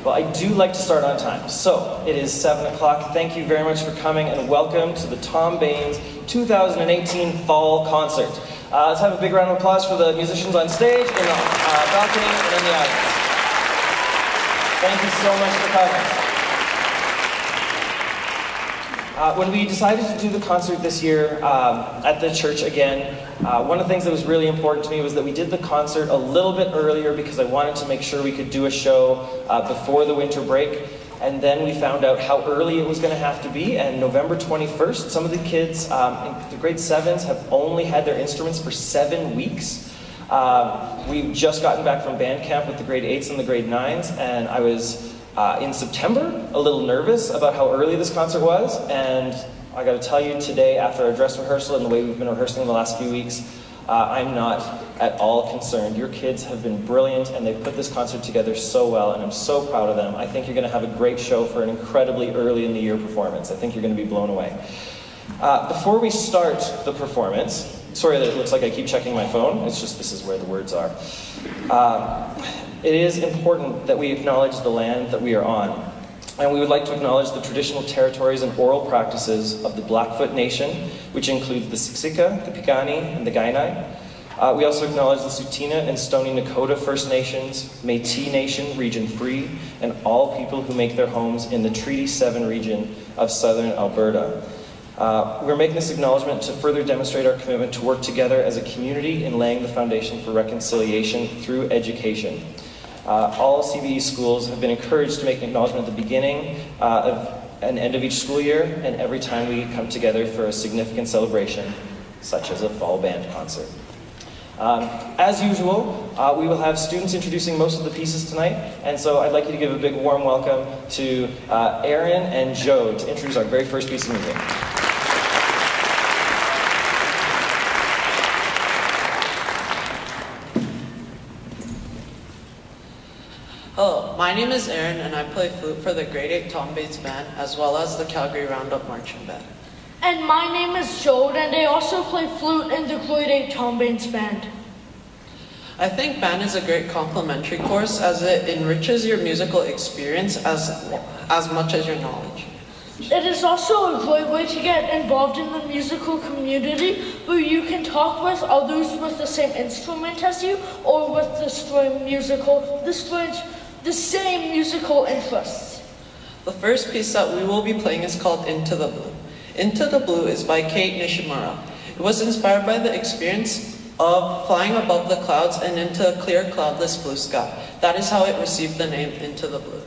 Well, I do like to start on time. So, it is 7 o'clock. Thank you very much for coming and welcome to the Tom Baines 2018 Fall Concert. Let's have a big round of applause for the musicians on stage, in the balcony, and in the audience. Thank you so much for coming. When we decided to do the concert this year at the church again, one of the things that was really important to me was that we did the concert a little bit earlier because I wanted to make sure we could do a show before the winter break. And then we found out how early it was going to have to be, and November 21st, some of the kids in the grade 7s have only had their instruments for 7 weeks. We've just gotten back from band camp with the grade 8s and the grade 9s, and I was in September a little nervous about how early this concert was, and I got to tell you today, after our dress rehearsal and the way we've been rehearsing the last few weeks, I'm not at all concerned. Your kids have been brilliant, and they've put this concert together so well, and I'm so proud of them. I think you're going to have a great show for an incredibly early in the year performance. I think you're going to be blown away. Before we start the performance, sorry that it looks like I keep checking my phone, it's just this is where the words are. It is important that we acknowledge the land that we are on. And we would like to acknowledge the traditional territories and oral practices of the Blackfoot Nation, which includes the Siksika, the Piikani, and the Kainai. We also acknowledge the Tsuut'ina and Stoney Nakoda First Nations, Métis Nation, Region 3, and all people who make their homes in the Treaty 7 region of southern Alberta. We're making this acknowledgement to further demonstrate our commitment to work together as a community in laying the foundation for reconciliation through education. All CBE schools have been encouraged to make an acknowledgement at the beginning and end of each school year, and every time we come together for a significant celebration, such as a fall band concert. As usual, we will have students introducing most of the pieces tonight, and so I'd like you to give a big warm welcome to Aaron and Joe to introduce our very first piece of music. Hello, my name is Aaron, and I play flute for the grade 8 Tom Baines Band, as well as the Calgary Roundup Marching Band. And my name is Joe, and I also play flute in the grade 8 Tom Baines Band. I think band is a great complementary course as it enriches your musical experience as much as your knowledge. It is also a great way to get involved in the musical community where you can talk with others with the same instrument as you or with the same musical interests. The first piece that we will be playing is called Into the Blue. Into the Blue is by Kate Nishimura. It was inspired by the experience of flying above the clouds and into a clear, cloudless blue sky. That is how it received the name Into the Blue.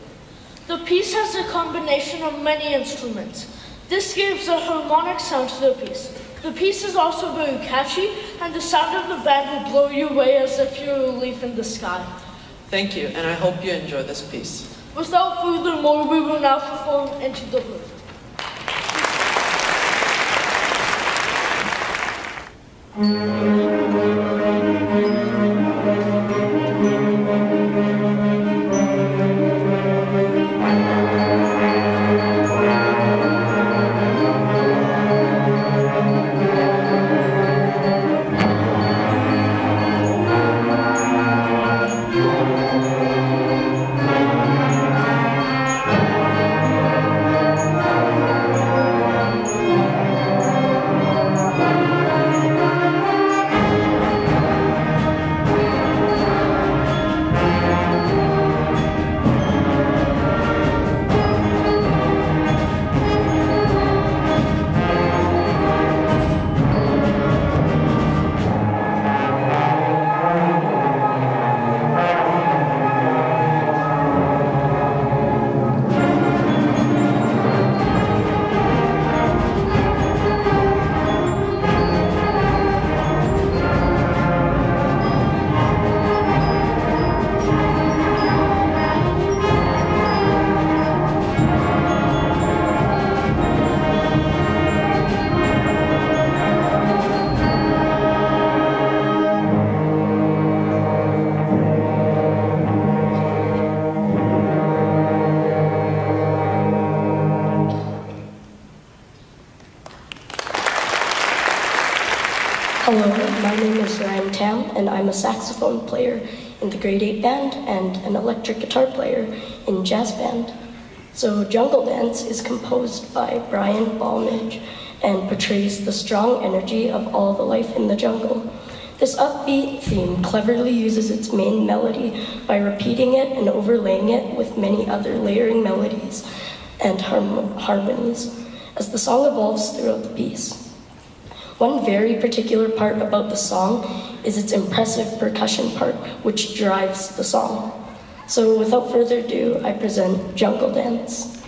The piece has a combination of many instruments. This gives a harmonic sound to the piece. The piece is also very catchy, and the sound of the band will blow you away as if you're a leaf in the sky. Thank you, and I hope you enjoy this piece. Without further ado, we will now perform Into the Blue. Hello, my name is Ryan Tam, and I'm a saxophone player in the grade 8 band and an electric guitar player in jazz band. So Jungle Dance is composed by Brian Balmage and portrays the strong energy of all the life in the jungle. This upbeat theme cleverly uses its main melody by repeating it and overlaying it with many other layering melodies and harmonies as the song evolves throughout the piece. One very particular part about the song is its impressive percussion part, which drives the song. So without further ado, I present Jungle Dance.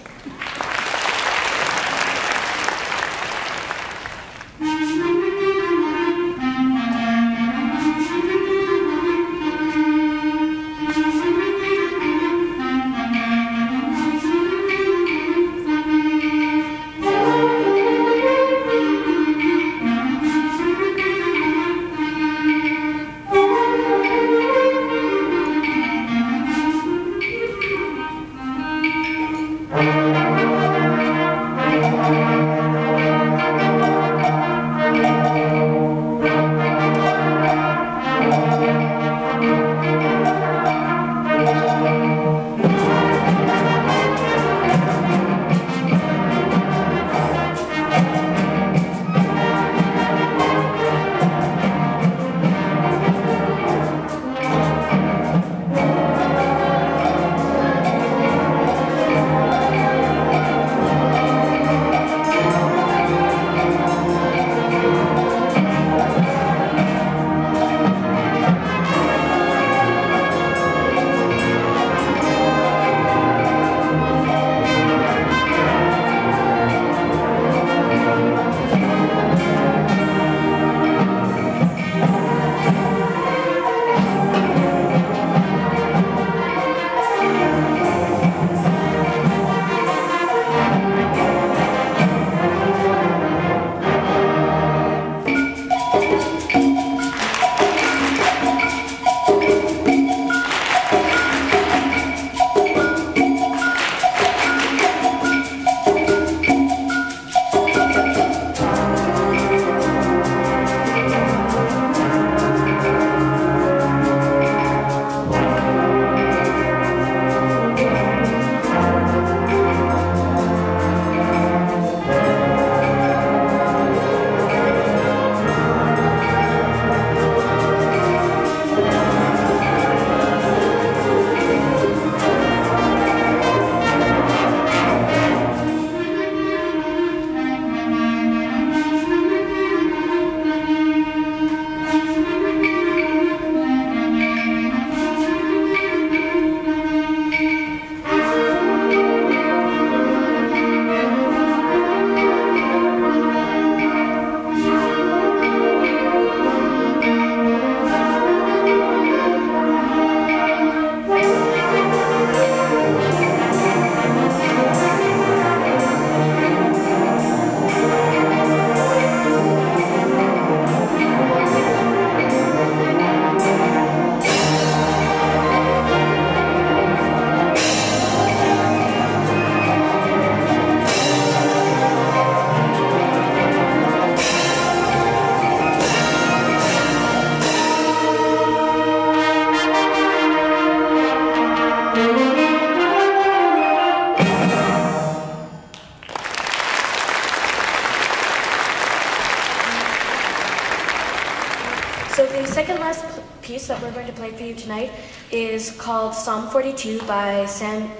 So the second last piece that we're going to play for you tonight is called Psalm 42 by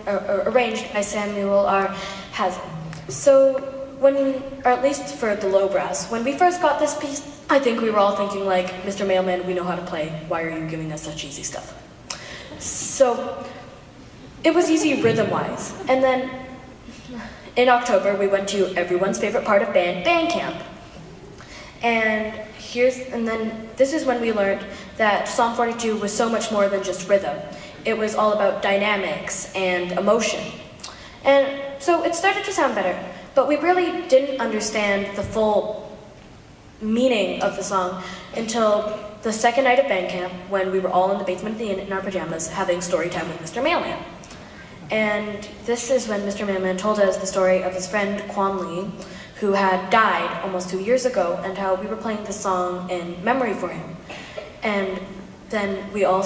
arranged by Samuel R. Hazen. So or at least for the low brass, when we first got this piece, I think we were all thinking like, Mr. Mailman, we know how to play. Why are you giving us such easy stuff? So it was easy rhythm-wise. And then in October, we went to everyone's favorite part of band camp. And then this is when we learned that Psalm 42 was so much more than just rhythm. It was all about dynamics and emotion. And so it started to sound better, but we really didn't understand the full meaning of the song until the second night of band camp, when we were all in the basement of the inn in our pajamas having story time with Mr. Mailman. And this is when Mr. Mailman told us the story of his friend Quan Lee, who had died almost 2 years ago, and how we were playing this song in memory for him. And then we all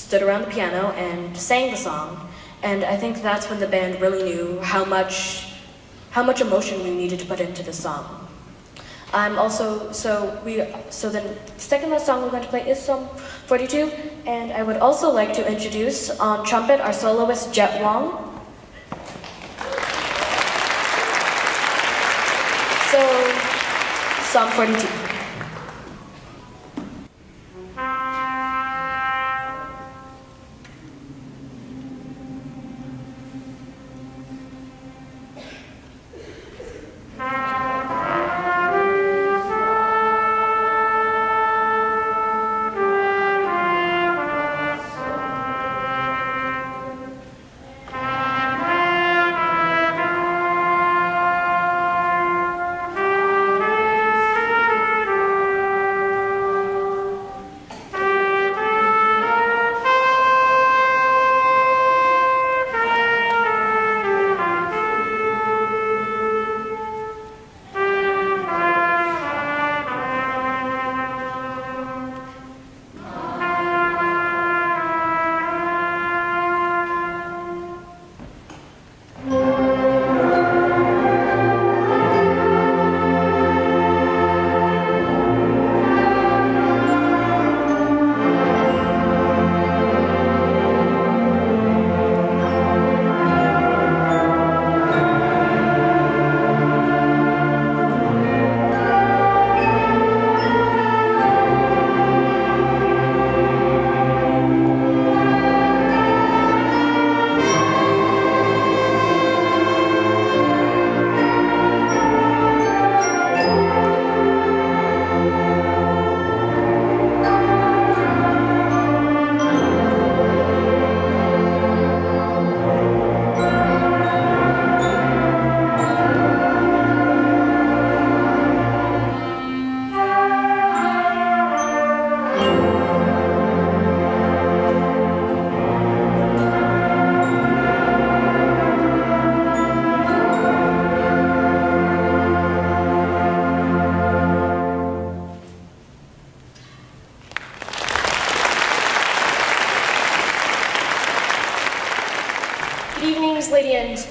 stood around the piano and sang the song. And I think that's when the band really knew how much emotion we needed to put into the song. So the second last song we're going to play is Psalm 42, and I would also like to introduce on trumpet our soloist Jet Wong. So, Psalm 42.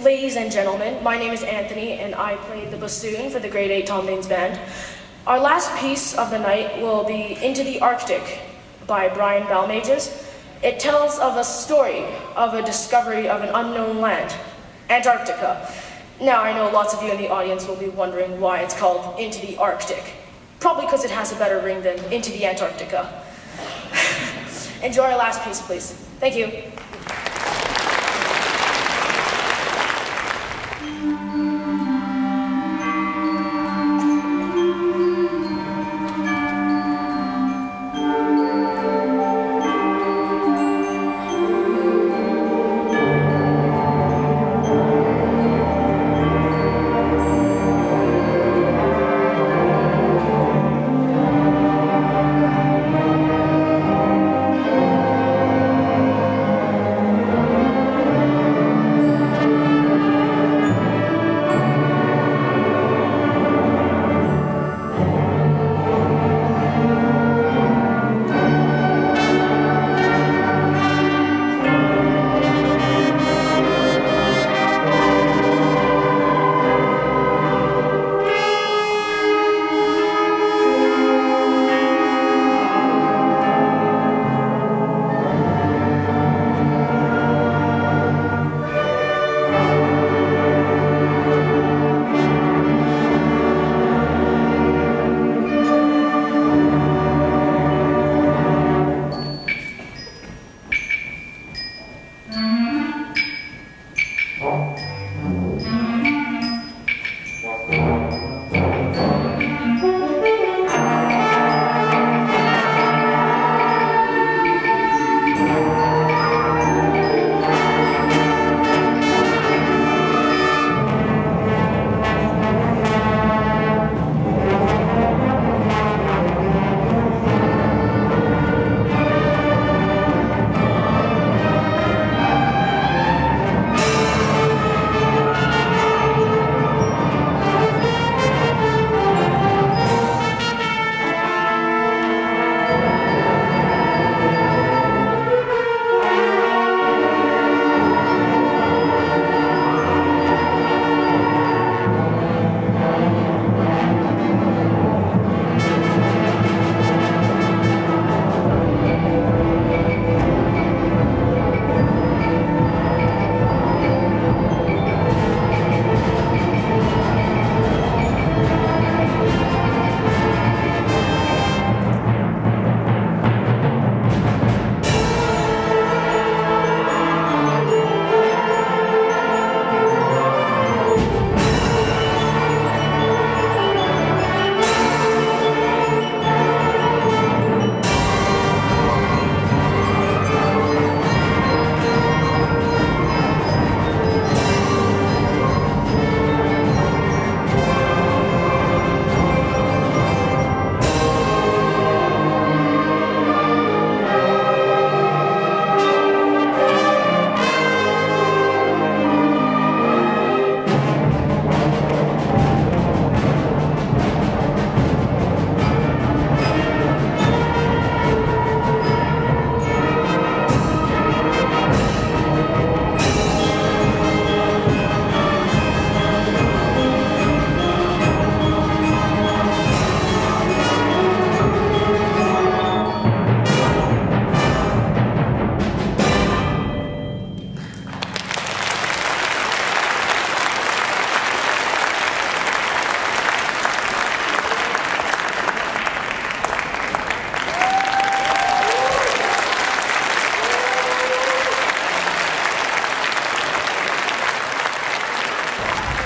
Ladies and gentlemen, my name is Anthony and I played the bassoon for the grade 8 Tom Baines Band. Our last piece of the night will be Into the Arctic by Brian Balmages. It tells of a story of a discovery of an unknown land, Antarctica. Now I know lots of you in the audience will be wondering why it's called Into the Arctic. Probably because it has a better ring than Into the Antarctica. Enjoy our last piece, please. Thank you.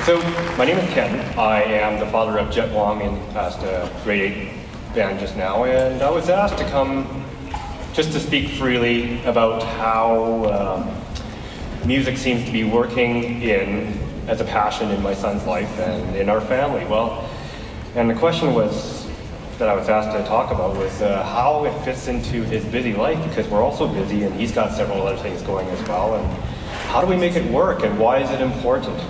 So, my name is Ken. I am the father of Jet Wong and past grade 8 band just now, and I was asked to come just to speak freely about how music seems to be working as a passion in my son's life and in our family. Well, and the question was that I was asked to talk about was how it fits into his busy life, because we're also busy and he's got several other things going as well, and how do we make it work and why is it important?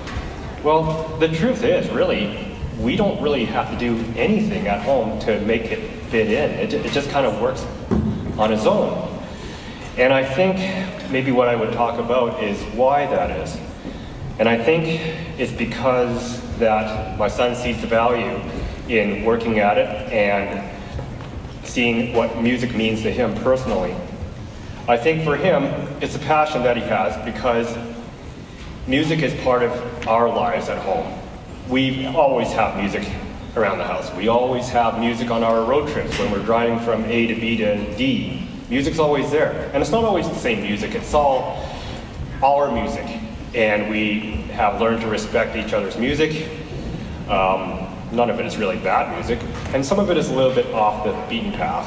Well, the truth is, really, we don't really have to do anything at home to make it fit in. It just kind of works on its own. And I think maybe what I would talk about is why that is. And I think it's because that my son sees the value in working at it and seeing what music means to him personally. I think for him, it's a passion that he has because music is part of our lives at home. We always have music around the house. We always have music on our road trips when we're driving from A to B to D. Music's always there. And it's not always the same music, it's all our music. And we have learned to respect each other's music. None of it is really bad music, and some of it is a little bit off the beaten path.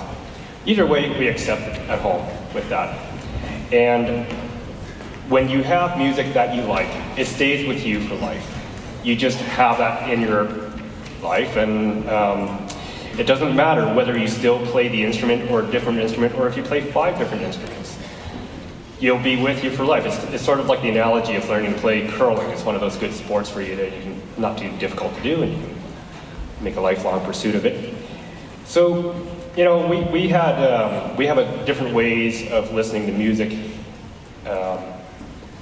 Either way, we accept it at home with that. And when you have music that you like, it stays with you for life. You just have that in your life, and it doesn't matter whether you still play the instrument or a different instrument, or if you play 5 different instruments. You'll be with you for life. It's sort of like the analogy of learning to play curling. It's one of those good sports for you that not too difficult to do, and you can make a lifelong pursuit of it. So, you know, we have different ways of listening to music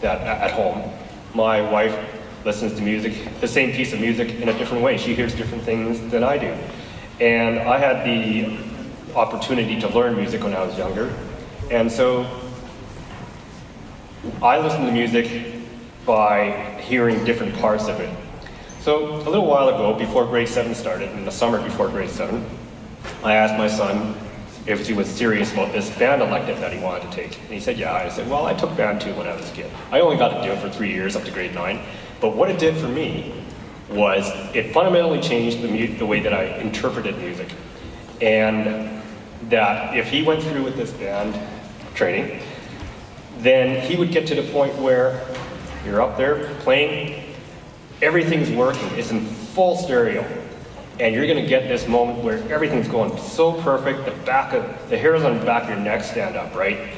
at home. My wife listens to music, the same piece of music, in a different way. She hears different things than I do. And I had the opportunity to learn music when I was younger. And so I listen to music by hearing different parts of it. So a little while ago, before grade 7 started, in the summer before grade 7, I asked my son if he was serious about this band elective that he wanted to take. And he said, yeah. I said, well, I took band too when I was a kid. I only got to do it for 3 years up to grade 9. But what it did for me was it fundamentally changed the way that I interpreted music. And that if he went through with this band training, then he would get to the point where you're up there playing, everything's working, it's in full stereo. And you're gonna get this moment where everything's going so perfect, the hairs on the back of your neck stand up, right?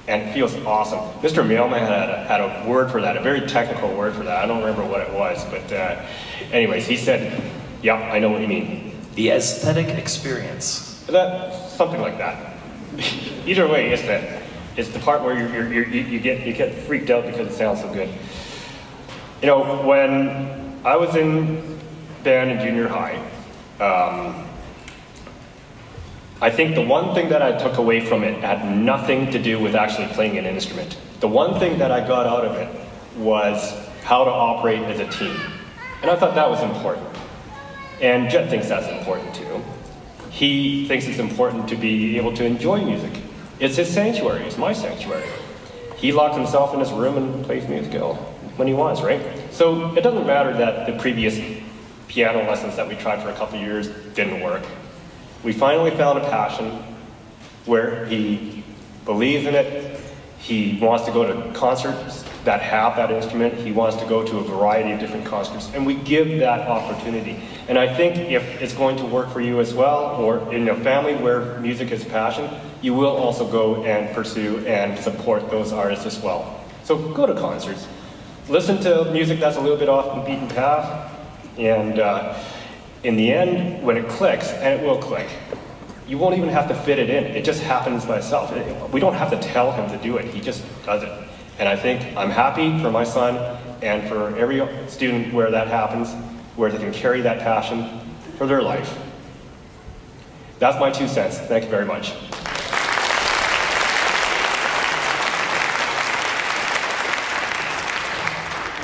And it feels awesome. Mr. Mailman had a word for that, a very technical word for that. I don't remember what it was, but anyways, he said, yeah, I know what you mean. The aesthetic experience. Something like that. Either way, it's the part where you get freaked out because it sounds so good. You know, when I was in band in junior high, I think the one thing that I took away from it had nothing to do with actually playing an instrument. The one thing that I got out of it was how to operate as a team. And I thought that was important. And Jet thinks that's important too. He thinks it's important to be able to enjoy music. It's his sanctuary, it's my sanctuary. He locks himself in his room and plays music when he wants, right? So it doesn't matter that the previous piano lessons that we tried for a couple of years didn't work. We finally found a passion where he believes in it. He wants to go to concerts that have that instrument. He wants to go to a variety of different concerts, and we give that opportunity. And I think if it's going to work for you as well, or in a family where music is passion, you will also go and pursue and support those artists as well. So go to concerts. Listen to music that's a little bit off the beaten path, and in the end, when it clicks, and it will click, you won't even have to fit it in. It just happens by itself. We don't have to tell him to do it. He just does it. And I think I'm happy for my son and for every student where that happens, where they can carry that passion for their life. That's my 2 cents. Thank you very much.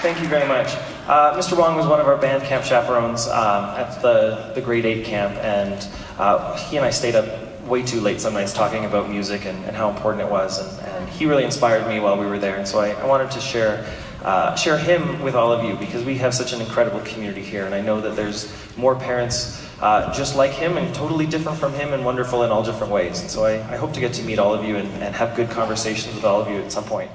Thank you very much. Mr. Wong was one of our band camp chaperones at the grade 8 camp, and he and I stayed up way too late some nights talking about music and how important it was, and he really inspired me while we were there, and so I wanted to share share him with all of you, because we have such an incredible community here, and I know that there's more parents just like him and totally different from him and wonderful in all different ways. And so I hope to get to meet all of you and have good conversations with all of you at some point.